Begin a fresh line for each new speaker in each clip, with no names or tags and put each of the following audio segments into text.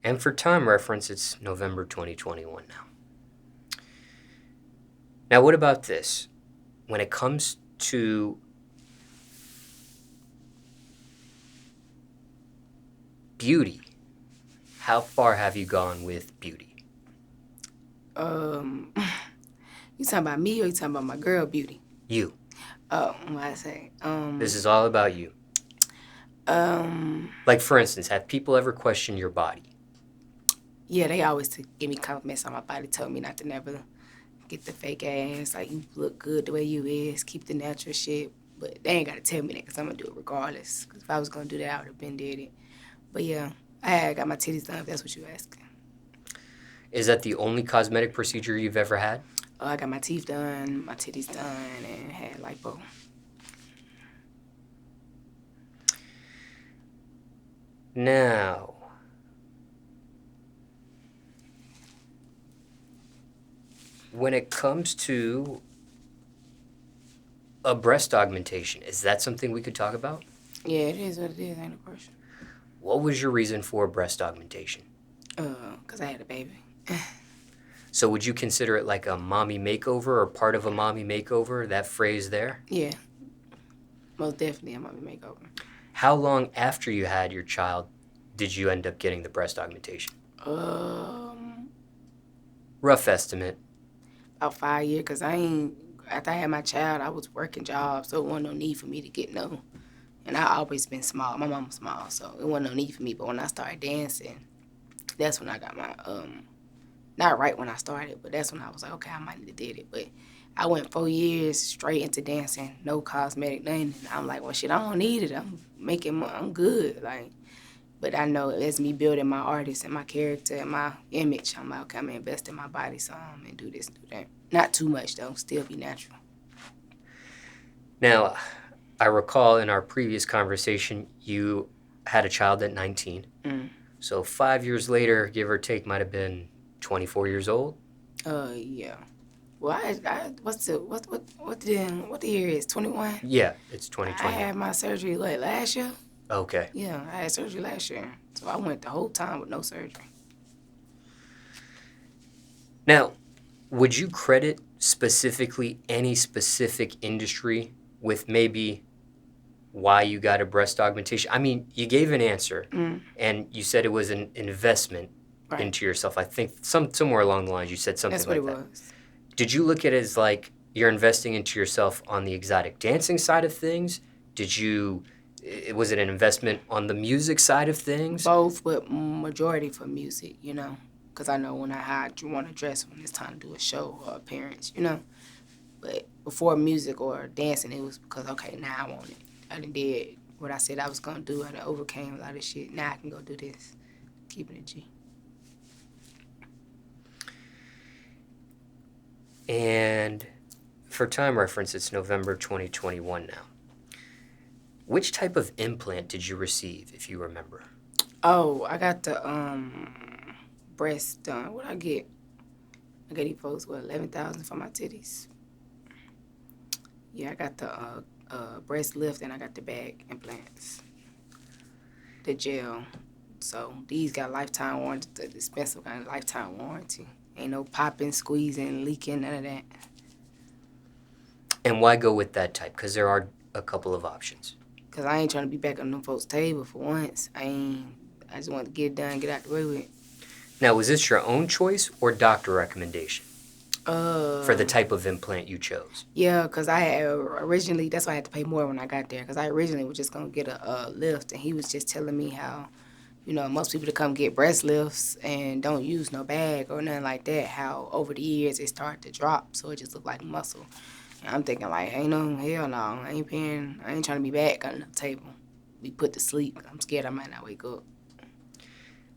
And for time reference, it's November 2021 now. Now, what about this? When it comes to beauty, how far have you gone with beauty?
You talking about me or you talking about my girl beauty?
You.
Oh, what I say?
This is all about you. Like, for instance, have people ever questioned your body?
Yeah, they always give me compliments on my body, tell me not to never get the fake ass, like you look good the way you is, keep the natural shit. But they ain't gotta tell me that because I'm gonna do it regardless. Because if I was gonna do that, I would have been did it. But yeah, I got my titties done, if that's what you asking.
Is that the only cosmetic procedure you've ever had?
I got my teeth done, my titties done, and had lipo.
Now, when it comes to a breast augmentation, is that something we could talk about?
Yeah, it is what it is, ain't no question.
What was your reason for breast augmentation?
Because I had a baby.
So would you consider it like a mommy makeover or part of a mommy makeover, that phrase there?
Yeah, most definitely a mommy makeover.
How long after you had your child did you end up getting the breast augmentation? Rough estimate.
About 5 years, because after I had my child, I was working jobs, so it wasn't no need for me to get no. And I always been small. My mom was small, so it wasn't no need for me. But when I started dancing, that's when I got my, not right when I started, but that's when I was like, okay, I might need to did it. But I went 4 years straight into dancing, no cosmetic, nothing. And I'm like, well, shit, I don't need it. I'm good. Like, but I know it's me building my artist and my character and my image. I'm like, okay, I'm gonna invest in my body some and do this and do that. Not too much though, still be natural.
Now, I recall in our previous conversation, you had a child at 19. So 5 years later, give or take, might have been 24 years old?
Yeah. Well, what the year is? 21?
Yeah, it's 2020.
I had my surgery, last year?
Okay.
Yeah, I had surgery last year. So I went the whole time with no surgery.
Now, would you credit specifically any specific industry with maybe why you got a breast augmentation? I mean, you gave an answer, and you said it was an investment into yourself. I think somewhere along the lines you said something like that.
That's what it was.
Did you look at it as like you're investing into yourself on the exotic dancing side of things? Was it an investment on the music side of things?
Both, but majority for music, you know. Because I know when I want to dress when it's time to do a show or appearance, you know. But before music or dancing, it was because, okay, now I want it. I done did what I said I was going to do. I done overcame a lot of shit. Now I can go do this. Keeping it G.
And for time reference, it's November 2021 now. Which type of implant did you receive, if you remember?
Oh, I got the breast done. What I get? I got these folks, $11,000 for my titties. Yeah, I got the breast lift and I got the back implants. The gel. So these got lifetime warranty. The expensive got lifetime warranty. Ain't no popping, squeezing, leaking, none of that.
And why go with that type? Because there are a couple of options.
Because I ain't trying to be back on them folks' table for once. I just want to get it done, get out the way with it.
Now, was this your own choice or doctor recommendation? For the type of implant you chose?
Yeah, because I had originally, that's why I had to pay more when I got there. Because I originally was just going to get a lift, and he was just telling me how, you know, most people that come get breast lifts and don't use no bag or nothing like that, how over the years it started to drop, so it just looked like muscle. And I'm thinking like, ain't no, hell no, I ain't trying to be back on the table. Be put to sleep. I'm scared I might not wake up.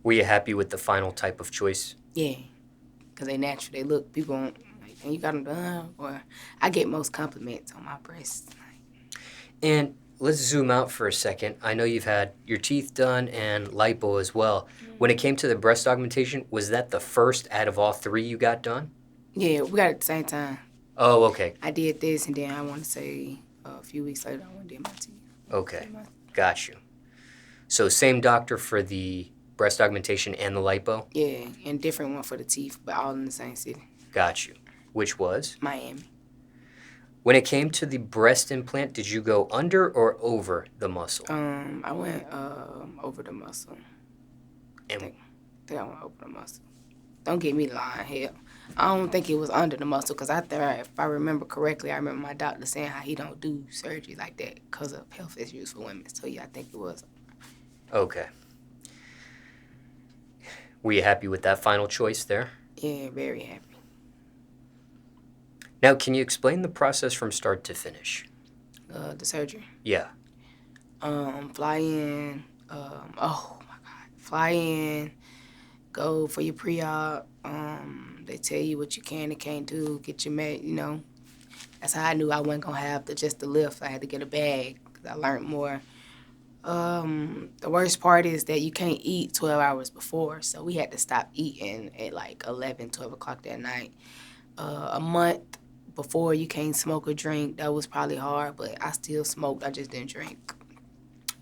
Were you happy with the final type of choice?
Yeah, because they natural. They look, people like, and you got them done, or I get most compliments on my breasts.
And let's zoom out for a second. I know you've had your teeth done and lipo as well. When it came to the breast augmentation, was that the first out of all three you got done?
Yeah, we got it at the same time.
Oh, okay.
I did this, and then I want to say a few weeks later, I went to do my teeth.
Okay, got you. So same doctor for the breast augmentation and the lipo?
Yeah, and different one for the teeth, but all in the same city.
Got you. Which was?
Miami.
When it came to the breast implant, did you go under or over the muscle?
I went over the muscle.
And
I think I went over the muscle. Don't get me lying, hell. I don't think it was under the muscle because if I remember correctly, I remember my doctor saying how he don't do surgery like that because of health issues for women. So yeah, I think it was.
Okay. Were you happy with that final choice there?
Yeah, very happy.
Now, can you explain the process from start to finish?
The surgery.
Yeah.
Fly in. Oh my God. Fly in. Go for your pre-op. They tell you what you can and can't do. Get your That's how I knew I wasn't gonna have just the lift. I had to get a bag because I learned more. The worst part is that you can't eat 12 hours before, so we had to stop eating at like 11, 12 o'clock that night. A month before, you can't smoke or drink. That was probably hard, but I still smoked. I just didn't drink.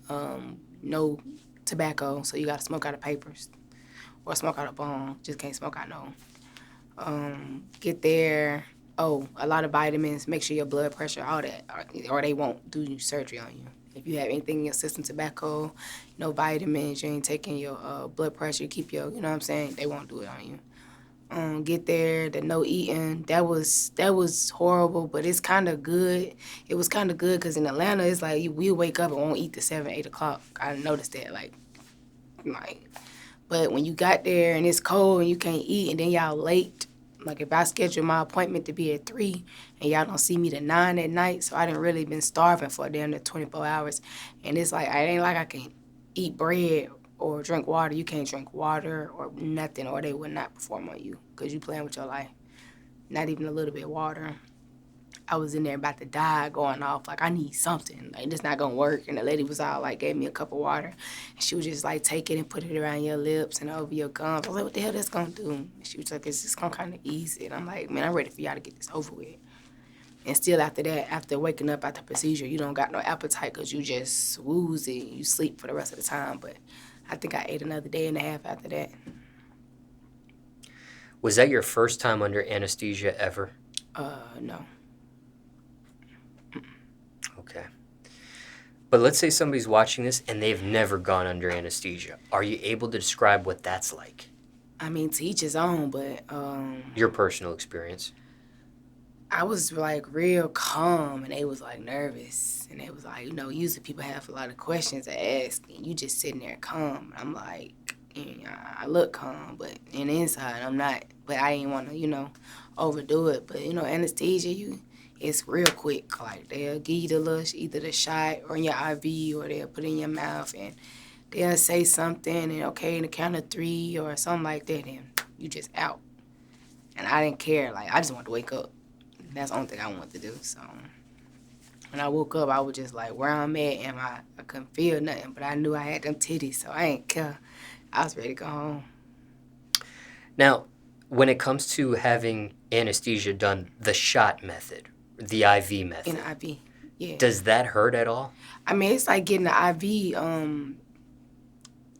No tobacco, so you gotta smoke out of papers or smoke out of bong. Just can't smoke out no. Get there. Oh, a lot of vitamins. Make sure your blood pressure, all that, or they won't do surgery on you. If you have anything in your system, tobacco, no vitamins, you ain't taking your blood pressure, you keep your, you know what I'm saying? They won't do it on you. Get there, the no eating, that was horrible, but it's kind of good. It was kind of good because in Atlanta, it's like we wake up and won't eat till 7, 8 o'clock. I noticed that, like, but when you got there and it's cold and you can't eat and then y'all late, like if I schedule my appointment to be at 3 and y'all don't see me till 9 at night, so I done really been starving for damn near 24 hours. And it's like, it ain't like I can eat bread or drink water. You can't drink water or nothing or they will not perform on you because you playing with your life. Not even a little bit of water. I was in there about to die, going off, like, I need something. Like, this not gonna work. And the lady was all, like, gave me a cup of water. And she was just, like, take it and put it around your lips and over your gums. I was like, what the hell that's gonna do? And she was like, it's just gonna kind of ease it. And I'm like, man, I'm ready for y'all to get this over with. And still after that, after waking up after the procedure, you don't got no appetite because you just woozy. You sleep for the rest of the time. But I think I ate another day and a half after that.
Was that your first time under anesthesia ever?
No.
Okay. But let's say somebody's watching this and they've never gone under anesthesia. Are you able to describe what that's like?
I mean, to each his own, but...
Your personal experience.
I was, like, real calm, and they was, like, nervous. And they was like, usually people have a lot of questions to ask, and you just sitting there calm. I'm like, I look calm, but in the inside, I'm not. But I didn't want to, overdo it. But, anesthesia, it's real quick. Like, they'll give you either the shot or in your IV, or they'll put it in your mouth, and they'll say something, and okay, in the count of 3 or something like that, and you just out. And I didn't care. Like, I just wanted to wake up. That's the only thing I wanted to do. So when I woke up, I was just like, where I'm at, and I couldn't feel nothing, but I knew I had them titties, so I ain't care. I was ready to go home.
Now, when it comes to having anesthesia done the shot method, the IV method.
In the IV, yeah.
Does that hurt at all?
I mean, it's like getting the IV,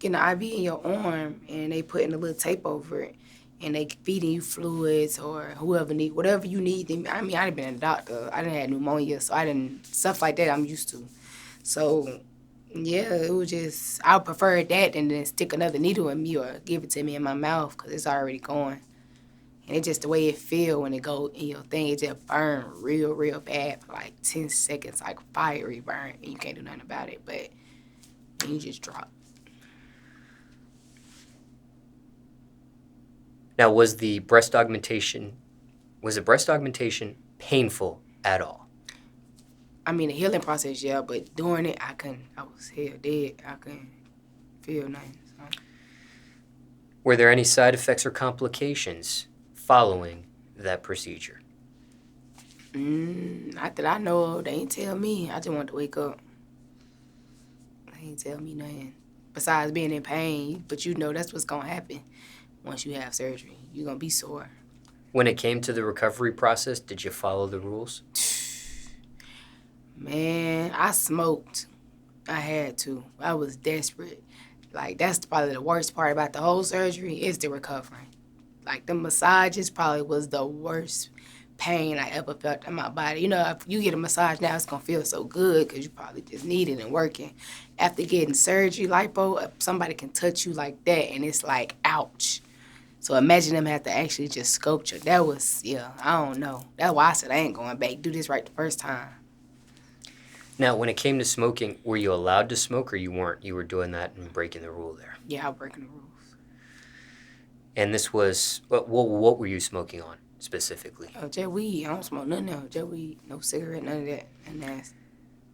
in your arm, and they putting a little tape over it, and they feeding you fluids or whatever you need. I mean, I done been a doctor. I done had pneumonia, so stuff like that I'm used to. So, yeah, it was just, I prefer that than to stick another needle in me or give it to me in my mouth because it's already going. And it's just the way it feel when it go in your thing. It just burn real, real bad for like 10 seconds, like fiery burn, and you can't do nothing about it. But then you just drop.
Now, was breast augmentation painful at all?
I mean, the healing process, yeah, but doing it, I was hell dead. I couldn't feel nothing. So.
Were there any side effects or complications following that procedure?
Not that I know of. They ain't tell me. I just wanted to wake up. They ain't tell me nothing. Besides being in pain, but that's what's going to happen once you have surgery. You're going to be sore.
When it came to the recovery process, did you follow the rules?
Man, I smoked. I had to. I was desperate. Like, that's probably the worst part about the whole surgery is the recovery. Like, the massages probably was the worst pain I ever felt in my body. You know, if you get a massage now, it's going to feel so good because you probably just need it and working. After getting surgery, lipo, if somebody can touch you like that, and it's like, ouch. So imagine them have to actually just sculpture. That was, yeah, I don't know. That's why I said I ain't going back. Do this right the first time.
Now, when it came to smoking, were you allowed to smoke or you weren't? You were doing that and breaking the rule there.
Yeah, I was breaking the rules.
And this was, what were you smoking on specifically?
Jet weed. I don't smoke nothing else. Jet weed, no cigarette, none of that. And that's...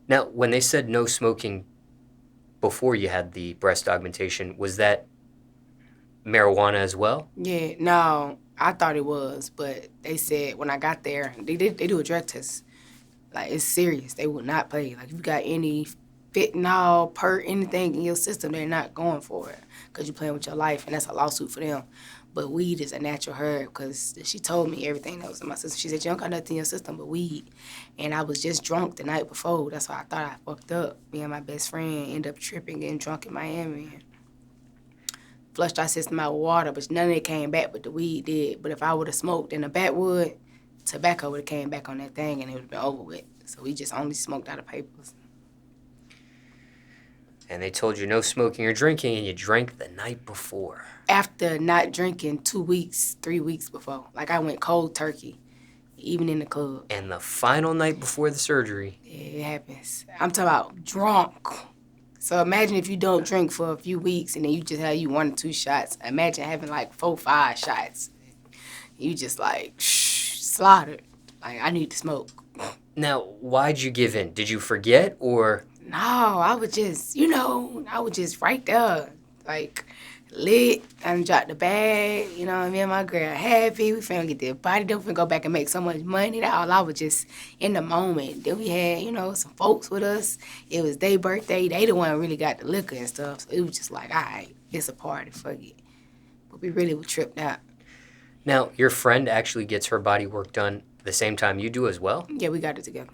Now, when they said no smoking before you had the breast augmentation, was that marijuana as well?
Yeah, no, I thought it was, but they said when I got there, they do a drug test. Like, it's serious. They will not play. Like, if you got any fentanyl, anything in your system, they're not going for it because you're playing with your life, and that's a lawsuit for them. But weed is a natural herb because she told me everything that was in my system. She said, you don't got nothing in your system but weed. And I was just drunk the night before. That's why I thought I fucked up. Me and my best friend ended up tripping, getting drunk in Miami. And flushed our system out with water, but none of it came back, but the weed did. But if I would have smoked in the backwood, tobacco would have came back on that thing and it would have been over with. So we just only smoked out of papers.
And they told you no smoking or drinking, and you drank the night before.
After not drinking 2 weeks, 3 weeks before. Like, I went cold turkey, even in the club.
And the final night before the surgery.
Yeah, it happens. I'm talking about drunk. So imagine if you don't drink for a few weeks and then you just have you 1 or 2 shots. Imagine having like 4, 5 shots. You just like slaughtered. Like, I need to smoke.
Now, why'd you give in? Did you forget or?
No, I was just, I was just right there. Like, lit. I dropped the bag. You know, me and my girl happy. We finna get their body done. We finna go back and make so much money. That all I was just in the moment. Then we had, some folks with us. It was their birthday. They the one who really got the liquor and stuff. So it was just like, all right, it's a party. Fuck it. But we really were tripped out.
Now, your friend actually gets her body work done the same time you do as well?
Yeah, we got it together.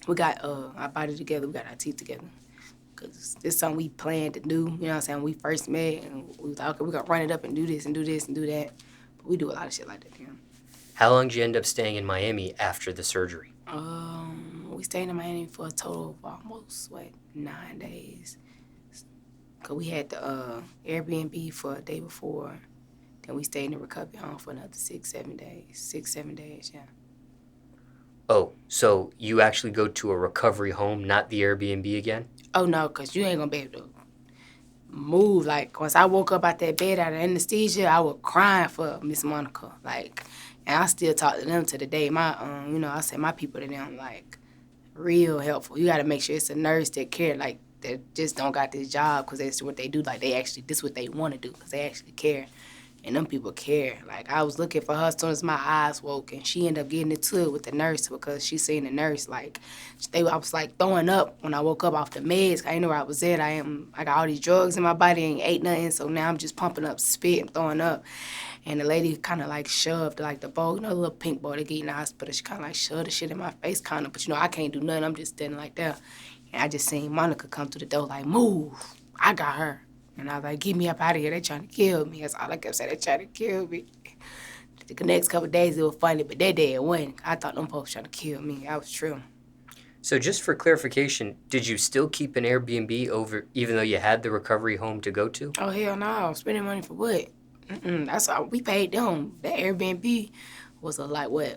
We got our body together. We got our teeth together. Because this is something we planned to do, you know what I'm saying? When we first met, and we thought, okay, we're going to run it up and do this and do this and do that. But we do a lot of shit like that,
How long did you end up staying in Miami after the surgery?
We stayed in Miami for a total of almost, 9 days. Because we had the Airbnb for a day before. Then we stayed in the recovery home for another 6, 7 days. 6, 7 days, yeah.
Oh, so you actually go to a recovery home, not the Airbnb again?
Oh, no, because you ain't going to be able to move. Like, once I woke up out that bed out of anesthesia, I was crying for Miss Monica. Like, and I still talk to them to the day. My, I say my people to them, like, real helpful. You got to make sure it's a nurse that care, like, that just don't got this job because that's what they do. Like, this is what they want to do because they actually care. And them people care. Like, I was looking for her as soon as my eyes woke, and she ended up getting into it with the nurse because she seen the nurse. Like, I was, like, throwing up when I woke up off the meds. I didn't know where I was at. I got all these drugs in my body, ain't ate nothing, so now I'm just pumping up spit and throwing up. And the lady kind of, like, shoved, like, the bowl, the little pink boy they get in the hospital. She kind of, like, shoved the shit in my face, kind of. But, I can't do nothing. I'm just standing like that. And I just seen Monica come through the door, like, move. I got her. And I was like, get me up out of here. They trying to kill me. That's all I kept saying. They trying to kill me. The next couple of days, it was funny, but that day it wasn't. I thought them folks trying to kill me. I was true.
So just for clarification, did you still keep an Airbnb over, even though you had the recovery home to go to?
Oh, hell no. Spending money for what? That's all. We paid them. That Airbnb was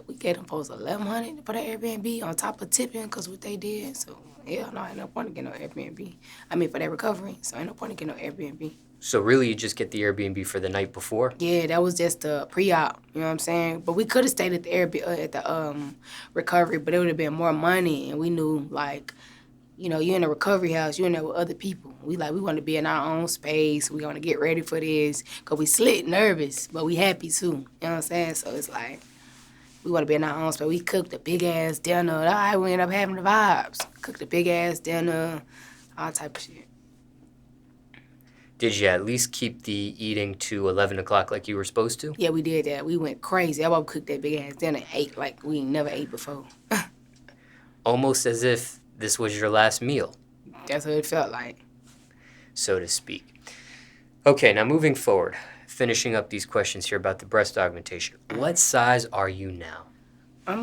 we gave them folks $1,100 for that Airbnb on top of tipping because what they did. So, hell no, ain't no point in getting no Airbnb. I mean, for that recovery, so ain't no point in getting no Airbnb.
So really, you just get the Airbnb for the night before?
Yeah, that was just the pre-op, you know what I'm saying? But we could have stayed at the recovery, but it would have been more money, and we knew, like, you're in a recovery house, you're in there with other people. We want to be in our own space. We want to get ready for this, because we slit nervous, but we happy too, you know what I'm saying? So it's like, we want to be in our own space. We cooked a big-ass dinner. All right, we end up having the vibes. Cooked a big-ass dinner, all type of shit.
Did you at least keep the eating to 11 o'clock like you were supposed to?
Yeah, we did that. We went crazy. That's why we cooked that big-ass dinner and ate like we ain't never ate before.
Almost as if this was your last meal.
That's what it felt like.
so to speak. Okay, now moving forward, finishing up these questions here about the breast augmentation. What size are you now?
I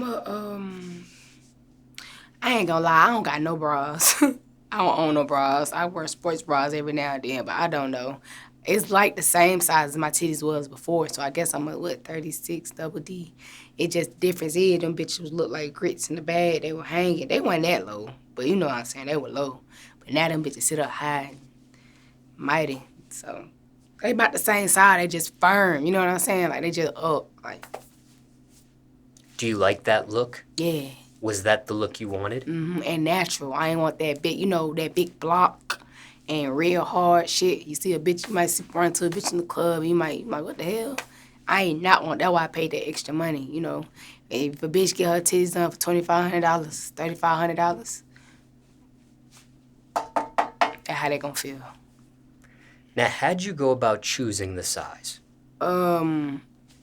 ain't gonna lie, I don't got no bras. I don't own no bras. I wear sports bras every now and then, but I don't know. It's like the same size as my titties was before, so I guess I'm a, 36 double D. It just difference is them bitches look like grits in the bag. They were hanging. They weren't that low, but you know what I'm saying, they were low. But now them bitches sit up high and mighty, so they about the same size. They just firm, you know what I'm saying? Like, they just up, like.
Do you like that look?
Yeah.
Was that the look you wanted?
And natural. I ain't want that big, that big block and real hard shit. You see a bitch, you might run to a bitch in the club, you might, what the hell? I ain't not want, that's why I paid that extra money, If a bitch get her titties done for $2,500, $3,500, that's how they gonna feel.
Now, how'd you go about choosing the size?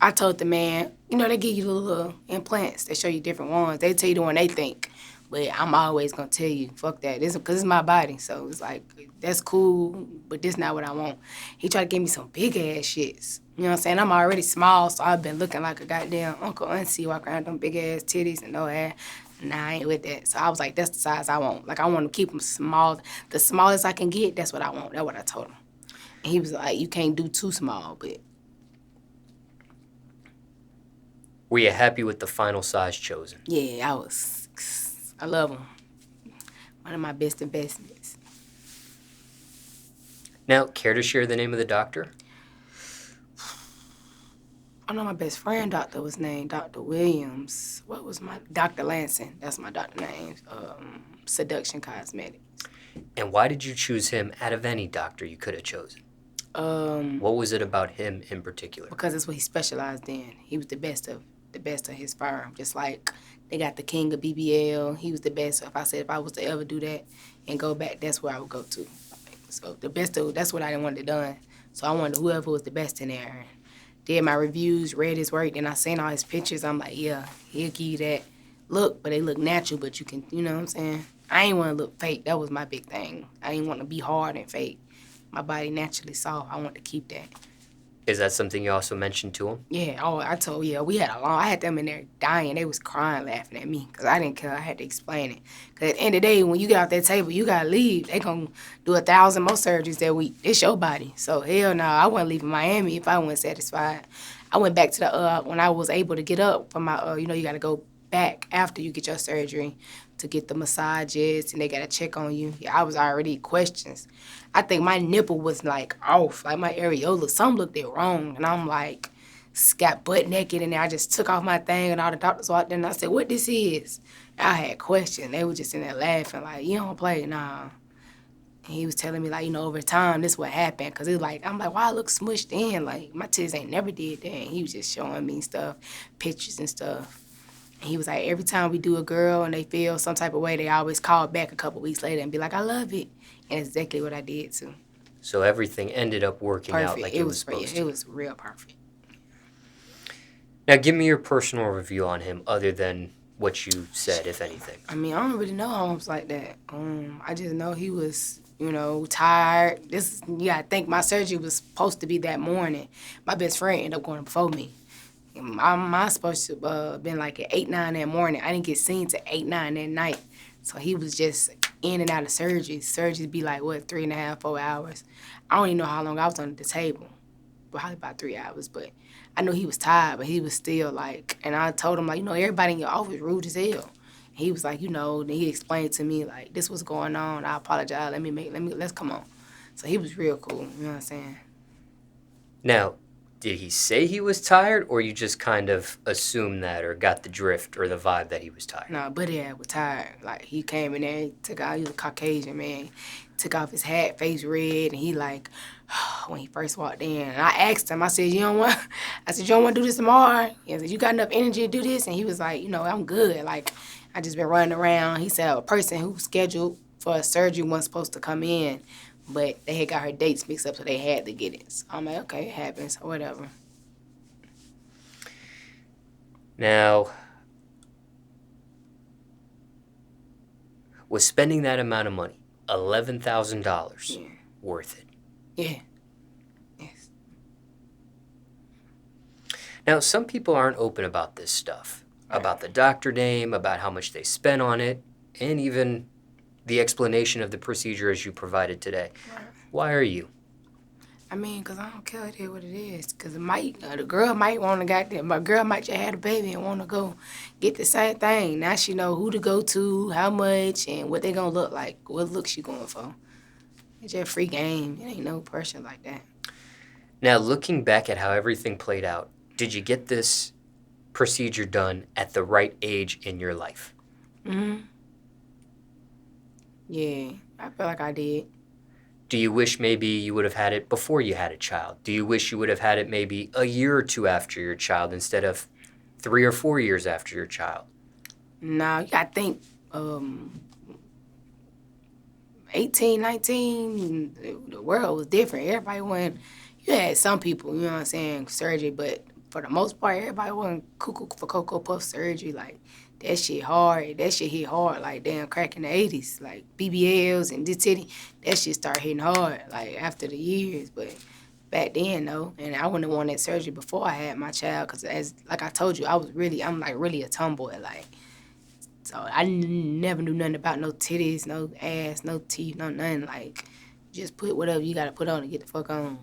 I told the man, they give you little implants. They show you different ones. They tell you the one they think. But I'm always going to tell you, fuck that. Because it's my body. So it's like, that's cool, but this not what I want. He tried to give me some big-ass shits. You know what I'm saying? I'm already small, so I've been looking like a goddamn Uncle Auntie walking around with them big-ass titties and no hair. Nah, I ain't with that. So I was like, that's the size I want. Like, I want to keep them small. The smallest I can get, that's what I want. That's what I told him. And he was like, you can't do too small, but...
Were you happy with the final size chosen?
Yeah, I love them. One of my best investments.
Now, care to share the name of the doctor?
I know my best friend doctor was named Dr. Williams. What was my... Dr. Lansing. That's my doctor name. Seduction Cosmetic.
And why did you choose him out of any doctor you could have chosen? What was it about him in particular?
Because it's what he specialized in. He was the best of his firm. Just like they got the king of BBL. He was the best. So if I was to ever do that and go back, that's where I would go to. So the best of, that's what I wanted it done. So I wanted whoever was the best in there. Did my reviews, read his work, then I seen all his pictures. I'm like, yeah, he'll give you that look, but they look natural, but you can, you know what I'm saying? I ain't want to look fake. That was my big thing. I ain't want to be hard and fake. My body naturally soft. I want to keep that.
Is that something you also mentioned to him?
Yeah, we had I had them in there dying. They was crying, laughing at me, because I didn't care. I had to explain it. Because at the end of the day, when you get off that table, you got to leave. They going to do 1,000 more surgeries that week. It's your body. So, hell no, I wouldn't leave Miami if I wasn't satisfied. I went back to when I was able to get up from my, you got to go back after you get your surgery to get the massages, and they got to check on you. Yeah, I was already questions. I think my nipple was, like, off. Like, my areola, something looked it wrong. And I'm, like, got butt naked in there. I just took off my thing, and all the doctors walked in, and I said, what this is? And I had questions. They were just in there laughing, like, you don't play? Nah. And he was telling me, like, over time, this what happened. Because it was like, I'm like, why I look smushed in? Like, my titties ain't never did that. And he was just showing me stuff, pictures and stuff. And he was like, every time we do a girl and they feel some type of way, they always call back a couple weeks later and be like, I love it. And that's exactly what I did, too.
So everything ended up working out like it was supposed to?
It was real perfect.
Now, give me your personal review on him, other than what you said, if anything.
I mean, I don't really know homes like that. I just know he was, tired. I think my surgery was supposed to be that morning. My best friend ended up going before me. I'm supposed to been like at 8, 9 that morning. I didn't get seen till 8, 9 that night. So he was just in and out of surgery. Surgeries be like, 3.5, 4 hours. I don't even know how long I was under the table. Probably about 3 hours. But I know he was tired, but he was still like, and I told him, like, everybody in your office rude as hell. And he was like, then he explained to me, like, this was going on. I apologize. Let's come on. So he was real cool. You know what I'm saying?
Now, did he say he was tired, or you just kind of assumed that or got the drift or the vibe that he was tired?
No, buddy was tired. Like, he came in there, he was a Caucasian, man. Took off his hat, face red, and he like, when he first walked in. And I asked him, I said, you don't want to do this tomorrow? He said, you got enough energy to do this? And he was like, I'm good. Like, I just been running around. He said a person who was scheduled for a surgery wasn't supposed to come in, but they had got her dates mixed up, so they had to get it. So I'm like, okay, it happens, or whatever.
Now, was spending that amount of money, $11,000, worth it?
Yeah. Yes.
Now, some people aren't open about this stuff, about the doctor name, about how much they spent on it, and even the explanation of the procedure as you provided today.
Right.
Why are you?
I mean, because I don't care what it is. Because the girl might want to goddamn, my girl might just have a baby and want to go get the same thing. Now she know who to go to, how much, and what they going to look like, what look she going for. It's just a free game. It ain't no pressure like that.
Now, looking back at how everything played out, did you get this procedure done at the right age in your life?
Mm-hmm. Yeah, I feel like I did.
Do you wish maybe you would have had it before you had a child? Do you wish you would have had it maybe a year or two after your child instead of 3 or 4 years after your child?
Nah, you got to think, 18, 19, the world was different. Everybody went, you had some people, you know what I'm saying, surgery, but for the most part, everybody went cuckoo for Cocoa Puff surgery. Like, that shit hard. That shit hit hard, like, damn, crack in the 80s. Like, BBLs and this titty, that shit started hitting hard, like, after the years. But back then, though, and I wouldn't have wanted surgery before I had my child, because like I told you, I'm really a tomboy, like. So I never knew nothing about no titties, no ass, no teeth, no nothing. Like, just put whatever you got to put on and get the fuck on.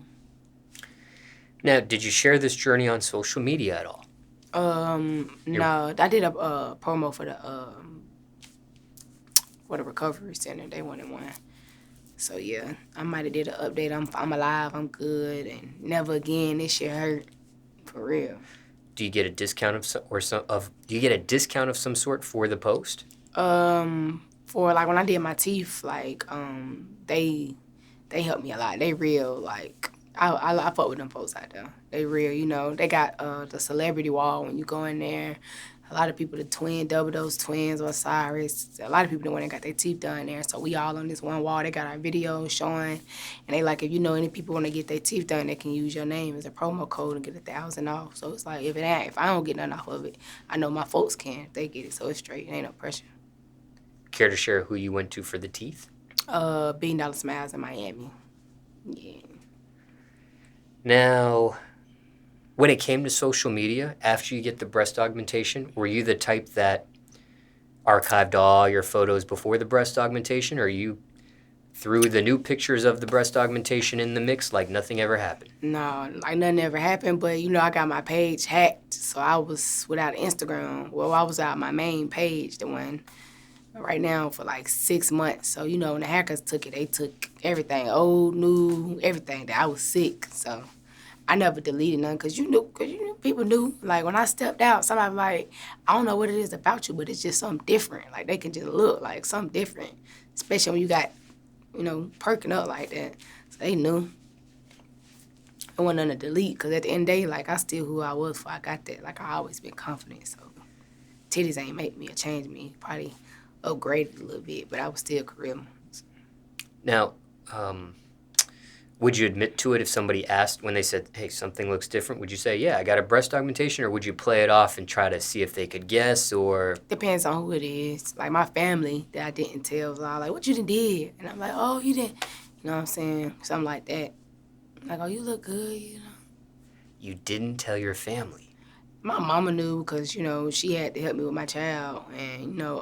Now, did you share this journey on social media at all?
No, I did a promo for the recovery center. They wanted one. So yeah, I might have did an update. I'm alive. I'm good, and never again. This shit hurt, for real.
Do you get a discount do you get a discount of some sort for the post?
For like when I did my teeth, like they helped me a lot. They real, like I fuck with them folks out there. They real, you know. They got the celebrity wall when you go in there. A lot of people, the double those twins or Cyrus. A lot of people that went and got their teeth done there. So we all on this one wall. They got our video showing, and they like, if you know any people want to get their teeth done, they can use your name as a promo code and get 1,000 off. So it's like, if I don't get nothing off of it, I know my folks can if they get it. So it's straight. It ain't no pressure.
Care to share who you went to for the teeth?
$1 Smiles in Miami. Yeah.
Now, when it came to social media, after you get the breast augmentation, were you the type that archived all your photos before the breast augmentation, or you threw the new pictures of the breast augmentation in the mix like nothing ever happened?
No, like nothing ever happened, but you know, I got my page hacked, so I was without Instagram. Well, I was without my main page, the one right now, for like 6 months. So, you know, when the hackers took it, they took everything, old, new, everything, that I was sick, so I never deleted none, because you knew, people knew. Like, when I stepped out, somebody like, I don't know what it is about you, but it's just something different. Like, they can just look like something different, especially when you got, you know, perking up like that. So they knew. I wasn't nothing to delete, because at the end of the day, like, I still who I was before I got that. Like, I always been confident, so titties ain't make me or change me. Probably upgraded a little bit, but I was still charisma.
Now, would you admit to it if somebody asked, when they said, hey, something looks different? Would you say, yeah, I got a breast augmentation, or would you play it off and try to see if they could guess, or?
Depends on who it is. Like, my family that I didn't tell was all like, what you done did? And I'm like, oh, you didn't, you know what I'm saying? Something like that. Like, oh, you look good, you know.
You didn't tell your family?
My mama knew, because, you know, she had to help me with my child. And, you know,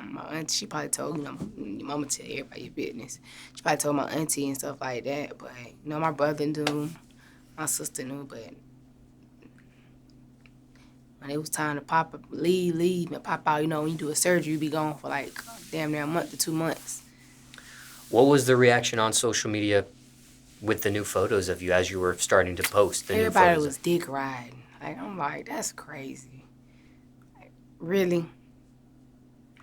my auntie, she probably told, you know, your mama tell everybody your business. She probably told my auntie and stuff like that. But, you know, my brother knew, my sister knew. But when it was time to leave and pop out, you know, when you do a surgery, you be gone for like damn near a month to 2 months.
What was the reaction on social media with the new photos of you as you were starting to post the new photos?
Everybody was dick riding. Like, I'm like, that's crazy. Like, really?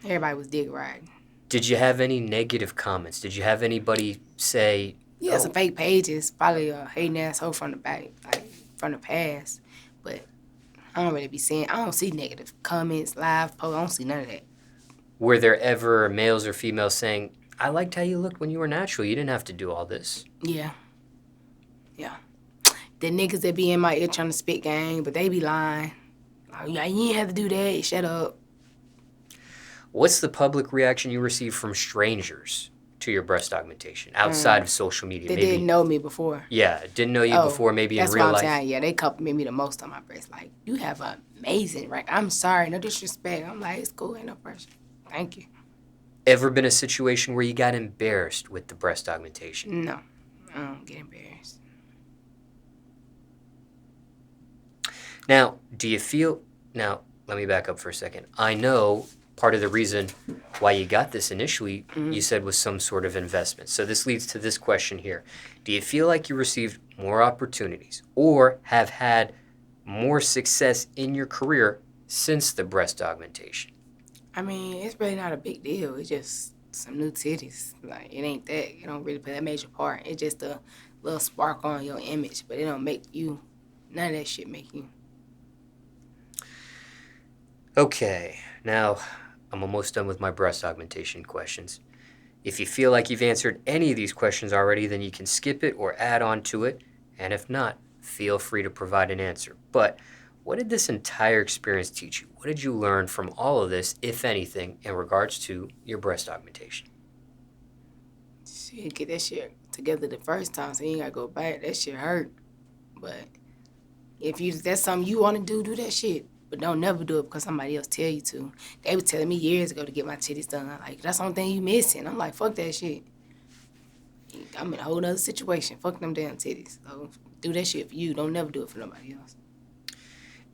Everybody was dick riding.
Did you have any negative comments? Did you have anybody say,
yeah, some fake pages, probably a hating asshole from the back, like from the past. But I don't really be seeing, I don't see negative comments, live posts, I don't see none of that.
Were there ever males or females saying, I liked how you looked when you were natural, you didn't have to do all this?
Yeah. Yeah. The niggas that be in my ear trying to spit game, but they be lying. Like, yeah, you ain't have to do that, shut up.
What's the public reaction you receive from strangers to your breast augmentation outside of social media?
They
maybe
didn't know me before.
Yeah, didn't know you before, maybe in real life.
That's what I'm saying. Yeah, they compliment me the most on my breast. Like, you have an amazing, right? I'm sorry, no disrespect. I'm like, it's cool, ain't no pressure. Thank you.
Ever been a situation where you got embarrassed with the breast augmentation?
No, I don't get embarrassed.
Now, do you feel... Now, let me back up for a second. I know part of the reason why you got this initially, you said, was some sort of investment. So this leads to this question here. Do you feel like you received more opportunities or have had more success in your career since the breast augmentation?
I mean, it's really not a big deal. It's just some new titties. Like, it ain't that. It don't really play a major part. It's just a little spark on your image, but it don't make you... None of that shit make you...
Okay, now I'm almost done with my breast augmentation questions. If you feel like you've answered any of these questions already, then you can skip it or add on to it. And if not, feel free to provide an answer. But what did this entire experience teach you? What did you learn from all of this, if anything, in regards to your breast augmentation?
Shit, get that shit together the first time, so you ain't gotta go back. That shit hurt. But if that's something you want to do that shit. But don't never do it because somebody else tell you to. They was telling me years ago to get my titties done. Like, that's the only thing you missing. I'm like, fuck that shit. I'm in a whole nother situation. Fuck them damn titties. So do that shit for you. Don't never do it for nobody else.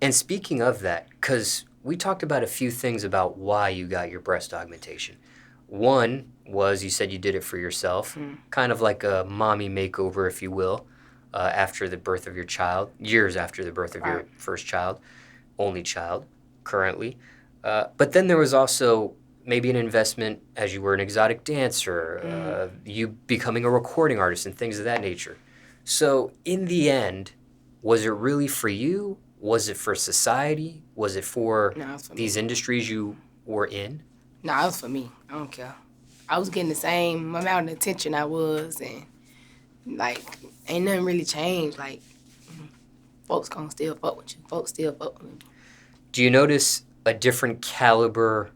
And speaking of that, because we talked about a few things about why you got your breast augmentation. One was you said you did it for yourself, kind of like a mommy makeover, if you will, after the birth of your child, years after the birth of your first child. Only child currently. But then there was also maybe an investment as you were an exotic dancer, you becoming a recording artist and things of that nature. So in the end, was it really for you? Was it for society? Was it for these industries you were in?
Nah, it was for me. I don't care. I was getting the same amount of attention I was, and like, ain't nothing really changed. Like, folks gonna still fuck with you. Folks still fuck with me.
Do you notice a different caliber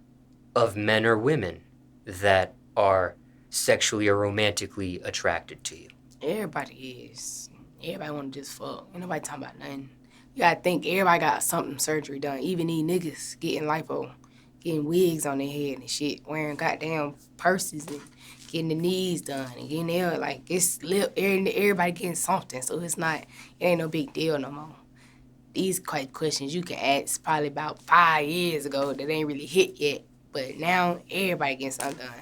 of men or women that are sexually or romantically attracted to you?
Everybody is. Everybody want to just fuck. Ain't nobody talking about nothing. You gotta think everybody got something surgery done. Even these niggas getting lipo, getting wigs on their head and shit, wearing goddamn purses and getting the knees done and getting there. Like, it's everybody getting something. So it ain't no big deal no more. These questions you can ask probably about 5 years ago that ain't really hit yet. But now everybody getting something done.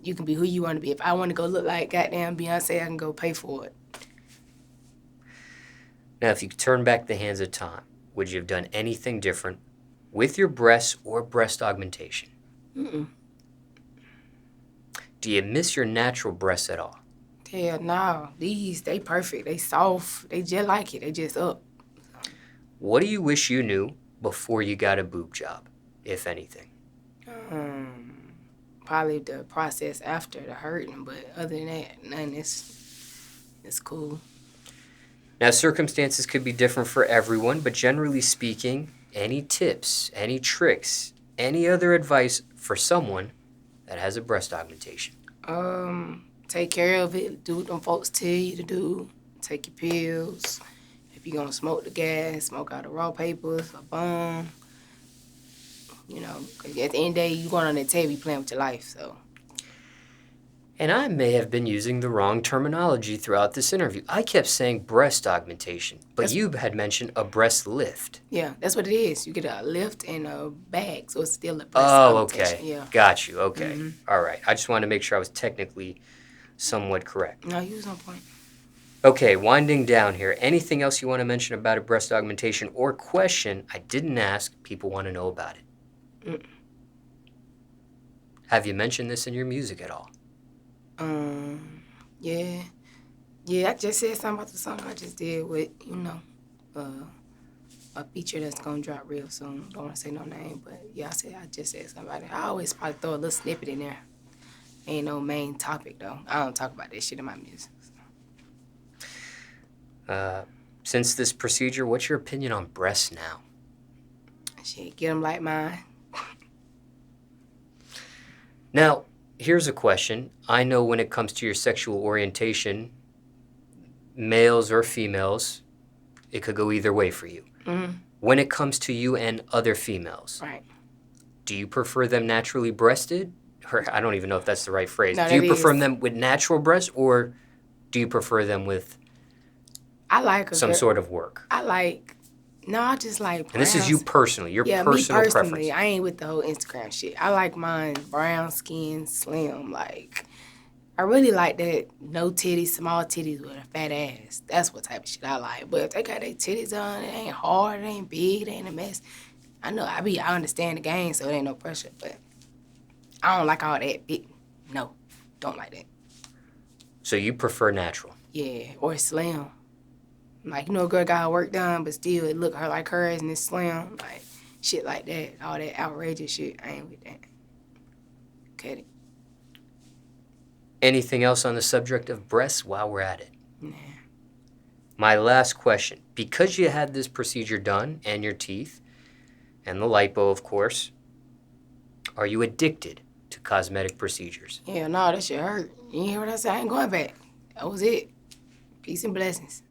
You can be who you want to be. If I want to go look like goddamn Beyonce, I can go pay for it.
Now, if you could turn back the hands of time, would you have done anything different with your breasts or breast augmentation?
Mm-mm.
Do you miss your natural breasts at all?
Hell no. These, they perfect. They soft. They just like it. They just up.
What do you wish you knew before you got a boob job, if anything?
Probably the process after the hurting, but other than that, nothing. It's cool.
Now, circumstances could be different for everyone, but generally speaking, any tips, any tricks, any other advice for someone that has a breast augmentation?
Take care of it. Do what them folks tell you to do. Take your pills. If you're gonna smoke the gas, smoke out the raw papers, a bum. You know, because at the end of the day, you going on that table, you playing with your life, so.
And I may have been using the wrong terminology throughout this interview. I kept saying breast augmentation, but you had mentioned a breast lift.
Yeah, that's what it is. You get a lift and a bag, so it's still a breast augmentation.
Okay.
Yeah.
Got you. Okay. All right. I just wanted to make sure I was technically somewhat correct.
No, you was on point.
Okay, winding down here. Anything else you want to mention about a breast augmentation or question I didn't ask, people want to know about it? Have you mentioned this in your music at all?
Yeah. Yeah, I just said something about the song I just did with, a feature that's gonna drop real soon. Don't want to say no name, but yeah, I just said something about it. I always probably throw a little snippet in there. Ain't no main topic, though. I don't talk about that shit in my music.
Since this procedure, what's your opinion on breasts now?
Shit, get them like mine.
Now, here's a question. I know when it comes to your sexual orientation, males or females, it could go either way for you.
Mm-hmm.
When it comes to you and other females,
Right.
do you prefer them naturally breasted? Or I don't even know if that's the right phrase.
No,
Do you
that
prefer
is.
them with natural breasts, or do you prefer them with
I like a
some
girl.
sort of work?
I just like brown.
And this is you personally, your
Yeah,
personal
me personally,
preference.
I ain't with the whole Instagram shit. I like mine brown skin, slim. Like, I really like that no titties, small titties with a fat ass. That's what type of shit I like. But if they got their titties on, it ain't hard, it ain't big, it ain't a mess. I know I understand the game, so it ain't no pressure. But I don't like all that big. No, don't like that.
So you prefer natural?
Yeah, or slim. Like, you know, a girl got her work done, but still it look her like hers and it's slim. Like, shit like that. All that outrageous shit. I ain't with that. Cut it.
Anything else on the subject of breasts while we're at it?
Nah.
My last question. Because you had this procedure done, and your teeth, and the lipo, of course, are you addicted to cosmetic procedures?
Yeah, no, that shit hurt. You hear what I said? I ain't going back. That was it. Peace and blessings.